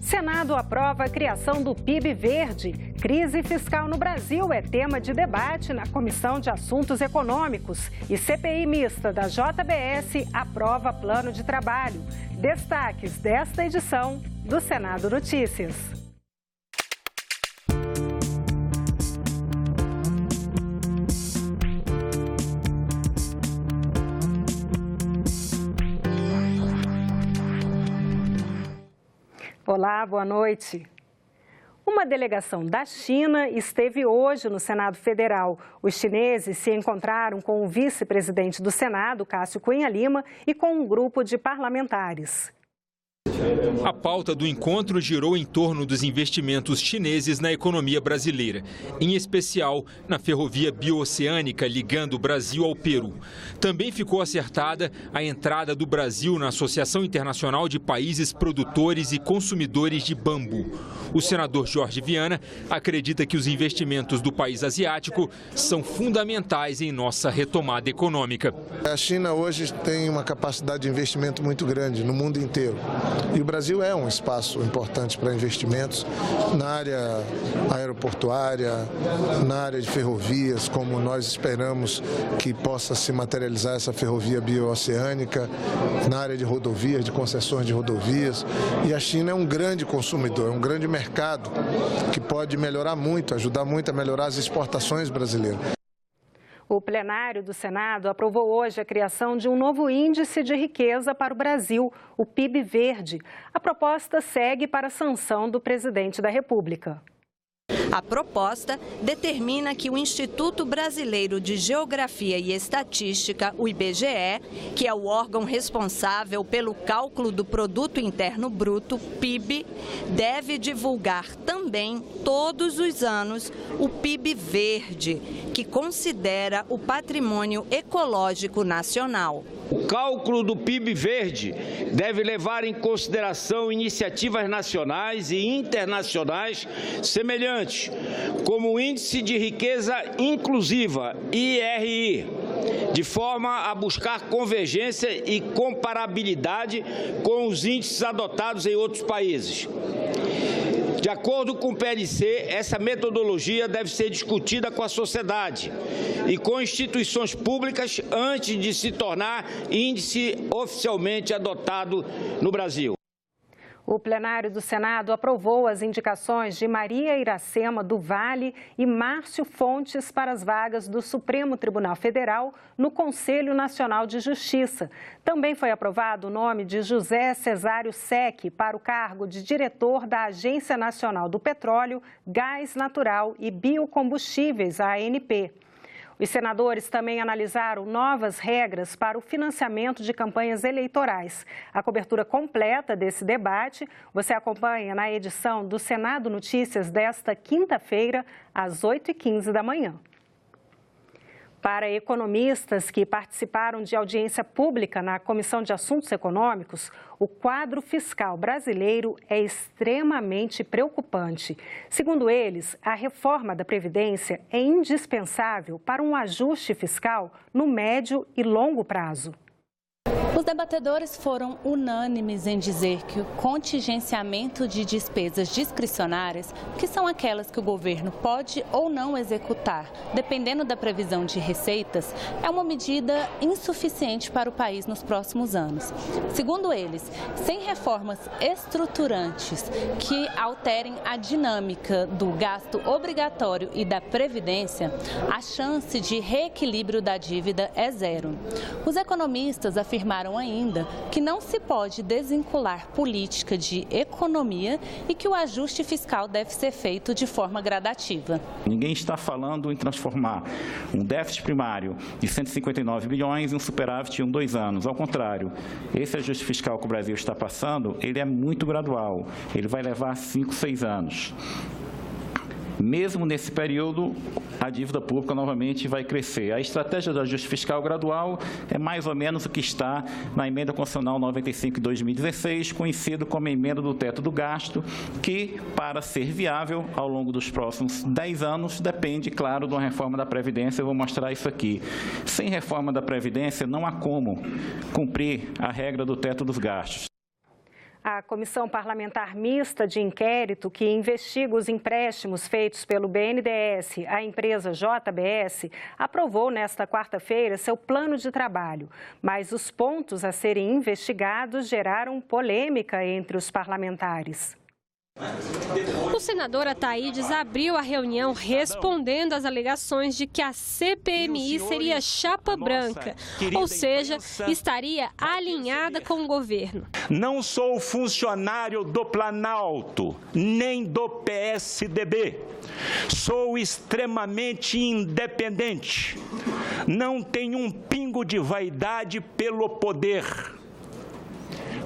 Senado aprova a criação do PIB verde. Crise fiscal no Brasil é tema de debate na Comissão de Assuntos Econômicos. E CPI mista da JBS aprova plano de trabalho. Destaques desta edição do Senado Notícias. Olá, boa noite. Uma delegação da China esteve hoje no Senado Federal. Os chineses se encontraram com o vice-presidente do Senado, Cássio Cunha Lima, e com um grupo de parlamentares. A pauta do encontro girou em torno dos investimentos chineses na economia brasileira, em especial na ferrovia bioceânica ligando o Brasil ao Peru. Também ficou acertada a entrada do Brasil na Associação Internacional de Países Produtores e Consumidores de Bambu. O senador Jorge Viana acredita que os investimentos do país asiático são fundamentais em nossa retomada econômica. A China hoje tem uma capacidade de investimento muito grande no mundo inteiro. E o Brasil é um espaço importante para investimentos na área aeroportuária, na área de ferrovias, como nós esperamos que possa se materializar essa ferrovia bioceânica, na área de rodovias, de concessões de rodovias. E a China é um grande consumidor, é um grande mercado que pode melhorar muito, ajudar muito a melhorar as exportações brasileiras. O plenário do Senado aprovou hoje a criação de um novo índice de riqueza para o Brasil, o PIB verde. A proposta segue para a sanção do presidente da República. A proposta determina que o Instituto Brasileiro de Geografia e Estatística, o IBGE, que é o órgão responsável pelo cálculo do Produto Interno Bruto, PIB, deve divulgar também, todos os anos, o PIB verde, que considera o patrimônio ecológico nacional. O cálculo do PIB verde deve levar em consideração iniciativas nacionais e internacionais semelhantes, como o Índice de Riqueza Inclusiva, IRI, de forma a buscar convergência e comparabilidade com os índices adotados em outros países. De acordo com o PLC, essa metodologia deve ser discutida com a sociedade e com instituições públicas antes de se tornar índice oficialmente adotado no Brasil. O plenário do Senado aprovou as indicações de Maria Iracema do Vale e Márcio Fontes para as vagas do Supremo Tribunal Federal no Conselho Nacional de Justiça. Também foi aprovado o nome de José Cesário Sec para o cargo de diretor da Agência Nacional do Petróleo, Gás Natural e Biocombustíveis, a ANP. Os senadores também analisaram novas regras para o financiamento de campanhas eleitorais. A cobertura completa desse debate você acompanha na edição do Senado Notícias desta quinta-feira, às 8h15 da manhã. Para economistas que participaram de audiência pública na Comissão de Assuntos Econômicos, o quadro fiscal brasileiro é extremamente preocupante. Segundo eles, a reforma da Previdência é indispensável para um ajuste fiscal no médio e longo prazo. Os debatedores foram unânimes em dizer que o contingenciamento de despesas discricionárias, que são aquelas que o governo pode ou não executar, dependendo da previsão de receitas, é uma medida insuficiente para o país nos próximos anos. Segundo eles, sem reformas estruturantes que alterem a dinâmica do gasto obrigatório e da previdência, a chance de reequilíbrio da dívida é zero. Os economistas afirmaram ainda que não se pode desvincular política de economia e que o ajuste fiscal deve ser feito de forma gradativa. Ninguém está falando em transformar um déficit primário de 159 bilhões em um superávit em 2 anos. Ao contrário, esse ajuste fiscal que o Brasil está passando, ele é muito gradual. Ele vai levar 5, 6 anos. Mesmo nesse período, a dívida pública novamente vai crescer. A estratégia do ajuste fiscal gradual é mais ou menos o que está na Emenda Constitucional 95 de 2016, conhecido como Emenda do Teto do Gasto, que, para ser viável ao longo dos próximos 10 anos, depende, claro, de uma reforma da Previdência. Eu vou mostrar isso aqui. Sem reforma da Previdência, não há como cumprir a regra do teto dos gastos. A Comissão Parlamentar Mista de Inquérito, que investiga os empréstimos feitos pelo BNDES à empresa JBS, aprovou nesta quarta-feira seu plano de trabalho. Mas os pontos a serem investigados geraram polêmica entre os parlamentares. O senador Ataídes abriu a reunião respondendo às alegações de que a CPMI seria chapa branca, ou seja, estaria alinhada com o governo. Não sou funcionário do Planalto, nem do PSDB. Sou extremamente independente. Não tenho um pingo de vaidade pelo poder.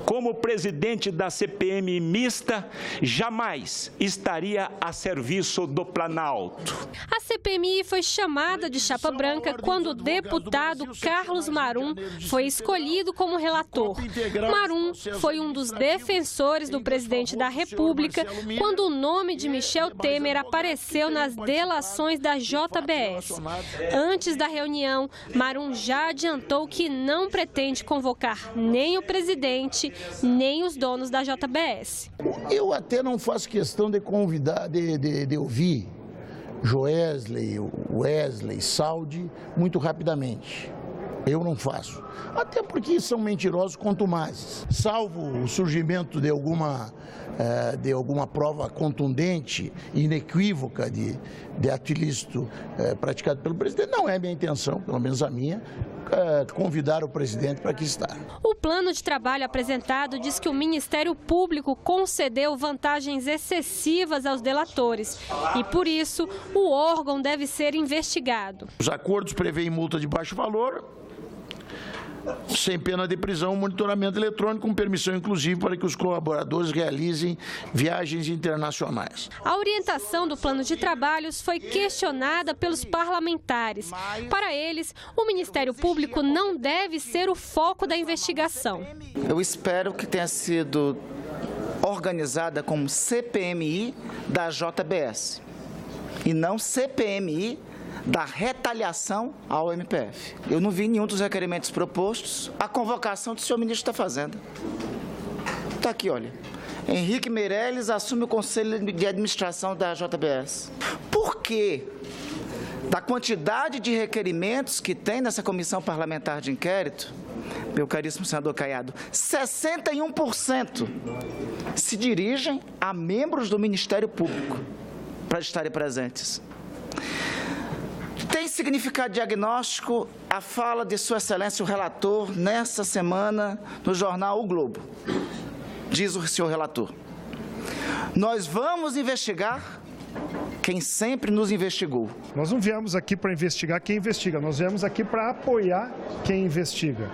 Como presidente da CPMI mista, jamais estaria a serviço do Planalto. A CPMI foi chamada de chapa branca quando o deputado Carlos Marum foi escolhido como relator. Marum foi um dos defensores do presidente da República quando o nome de Michel Temer apareceu nas delações da JBS. Antes da reunião, Marum já adiantou que não pretende convocar nem o presidente, nem os donos da JBS. Eu até não faço questão de convidar, de ouvir Joesley, Wesley, Saldi muito rapidamente. Eu não faço. Até porque são mentirosos contumazes. Salvo o surgimento de alguma prova contundente, inequívoca de ato ilícito praticado pelo presidente, não é minha intenção, pelo menos a minha, convidar o presidente para aqui estar. O plano de trabalho apresentado diz que o Ministério Público concedeu vantagens excessivas aos delatores e, por isso, o órgão deve ser investigado. Os acordos prevêem multa de baixo valor, sem pena de prisão, monitoramento eletrônico com permissão inclusive para que os colaboradores realizem viagens internacionais. A orientação do plano de trabalhos foi questionada pelos parlamentares. Para eles, o Ministério Público não deve ser o foco da investigação. Eu espero que tenha sido organizada como CPMI da JBS e não CPMI da retaliação ao MPF. Eu não vi nenhum dos requerimentos propostos. A convocação do senhor ministro da Fazenda. Está aqui, olha. Henrique Meirelles assume o Conselho de Administração da JBS. Por quê? Da quantidade de requerimentos que tem nessa comissão parlamentar de inquérito, meu caríssimo senador Caiado, 61% se dirigem a membros do Ministério Público para estarem presentes. Tem significado diagnóstico a fala de Sua Excelência, o relator, nessa semana, no jornal O Globo. Diz o senhor relator: nós vamos investigar quem sempre nos investigou. Nós não viemos aqui para investigar quem investiga, nós viemos aqui para apoiar quem investiga.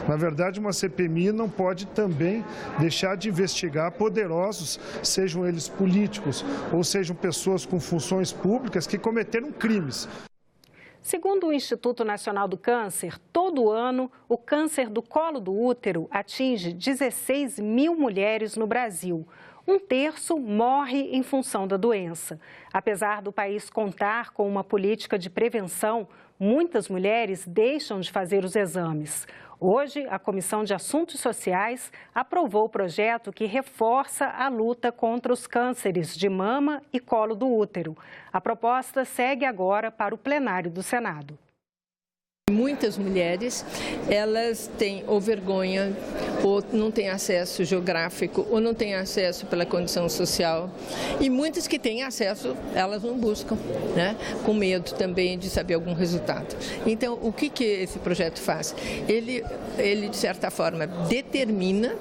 Na verdade, uma CPMI não pode também deixar de investigar poderosos, sejam eles políticos ou sejam pessoas com funções públicas que cometeram crimes. Segundo o Instituto Nacional do Câncer, todo ano o câncer do colo do útero atinge 16 mil mulheres no Brasil. Um terço morre em função da doença. Apesar do país contar com uma política de prevenção, muitas mulheres deixam de fazer os exames. Hoje, a Comissão de Assuntos Sociais aprovou o projeto que reforça a luta contra os cânceres de mama e colo do útero. A proposta segue agora para o plenário do Senado. Muitas mulheres, elas têm ou vergonha, ou não têm acesso geográfico, ou não têm acesso pela condição social. E muitas que têm acesso, elas não buscam, né? Com medo também de saber algum resultado. Então, o que esse projeto faz? Ele, de certa forma, determina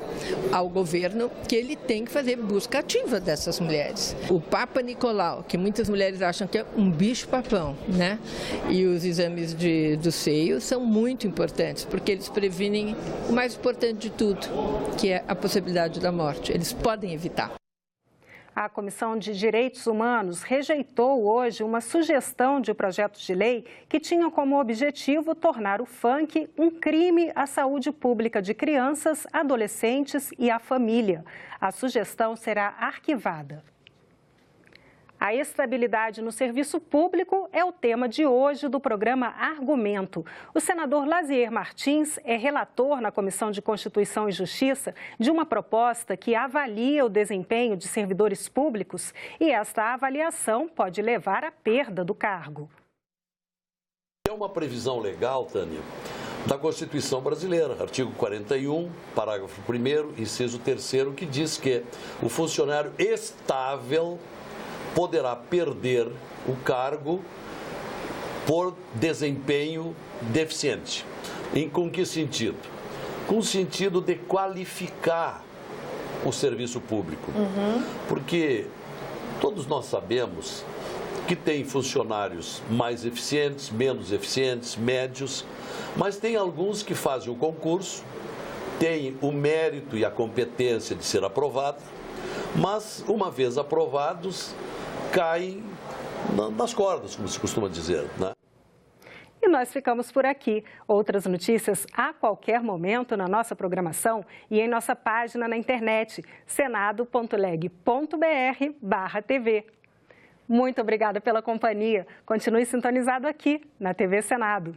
ao governo que ele tem que fazer busca ativa dessas mulheres. O Papa Nicolau, que muitas mulheres acham que é um bicho-papão, né? E os exames do seio são muito importantes, porque eles previnem o mais importante de tudo, que é a possibilidade da morte. Eles podem evitar. A Comissão de Direitos Humanos rejeitou hoje uma sugestão de projeto de lei que tinha como objetivo tornar o funk um crime à saúde pública de crianças, adolescentes e à família. A sugestão será arquivada. A estabilidade no serviço público é o tema de hoje do programa Argumento. O senador Lazier Martins é relator na Comissão de Constituição e Justiça de uma proposta que avalia o desempenho de servidores públicos e esta avaliação pode levar à perda do cargo. É uma previsão legal, Tânia, da Constituição brasileira, artigo 41, parágrafo 1º, inciso 3º, que diz que o funcionário estável poderá perder o cargo por desempenho deficiente. Com que sentido? Com o sentido de qualificar o serviço público. Porque todos nós sabemos que tem funcionários mais eficientes, menos eficientes, médios, mas tem alguns que fazem o concurso, têm o mérito e a competência de ser aprovado, mas uma vez aprovados, caem nas cordas, como se costuma dizer, né? E nós ficamos por aqui. Outras notícias a qualquer momento na nossa programação e em nossa página na internet, senado.leg.br/TV. Muito obrigada pela companhia. Continue sintonizado aqui na TV Senado.